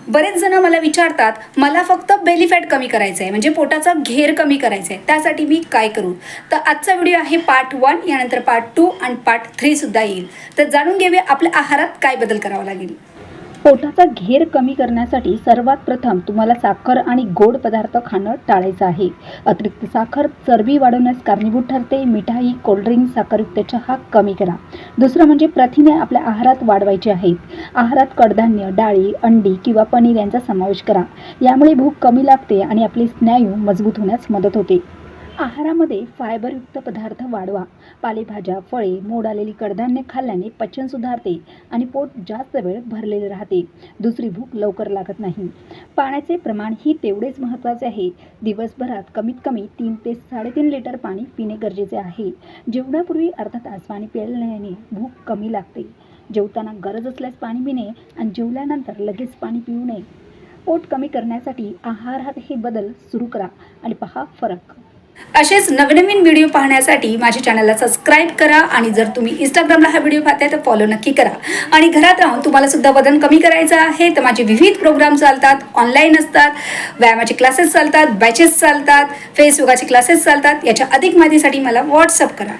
बरेच जण मला विचारतात, मला फक्त बेली फॅट कमी करायचं आहे, म्हणजे पोटाचा घेर कमी करायचा आहे, त्यासाठी मी काय करू? तर आजचा व्हिडिओ आहे पार्ट 1, यानंतर पार्ट 2 आणि पार्ट 3 सुद्धा येईल. तर जाणून घेऊया आपल्या आहारात काय बदल करावा लागेल. पोटाचा घेर कमी करण्यासाठी सर्वात प्रथम तुम्हाला साखर आणि गोड पदार्थ खाणं टाळायचं आहे. अतिरिक्त साखर चरबी वाढवण्यास कारणीभूत ठरते. मिठाई, कोल्ड्रिंक, साखरयुक्त चहा कमी करा. दुसरं म्हणजे प्रथिने आपल्या आहारात वाढवायची आहेत. आहारात कडधान्य, डाळी, अंडी किंवा पनीर यांचा समावेश करा. यामुळे भूक कमी लागते आणि आपले स्नायू मजबूत होण्यास मदत होते. आहारामध्ये फायबरयुक्त पदार्थ वाढवा. पालेभाज्या, फळे, मोड आलेली कडधान्य खाल्ल्याने पचन सुधारते आणि पोट जास्त वेळ भरलेले राहते. दुसरी भूक लवकर लागत नाही. पाण्याचे प्रमाणही तेवढेच महत्त्वाचे आहे. दिवसभरात कमीत कमी 3 ते 3.5 लिटर पाणी पिणे गरजेचे आहे. जेवणापूर्वी अर्धा तास पाणी प्यायल्याने भूक कमी लागते. जेवताना गरज असल्यास पाणी पिणे आणि जेवल्यानंतर लगेच पाणी पिऊ नये. पोट कमी करण्यासाठी आहारात हे बदल सुरू करा आणि पहा फरक. असेच नवनवीन व्हिडिओ पाहण्यासाठी माझ्या चॅनलला सबस्क्राईब करा आणि जर तुम्ही इंस्टाग्रामला हा व्हिडिओ पाहताय तर फॉलो नक्की करा. आणि घरात राहून तुम्हाला सुद्धा वजन कमी करायचं आहे तर माझे विविध प्रोग्राम चालतात, ऑनलाईन असतात, व्यायामाचे क्लासेस चालतात, बॅचेस चालतात, फेस योगाचे क्लासेस चालतात. याच्या अधिक माहितीसाठी मला व्हॉट्सअप करा.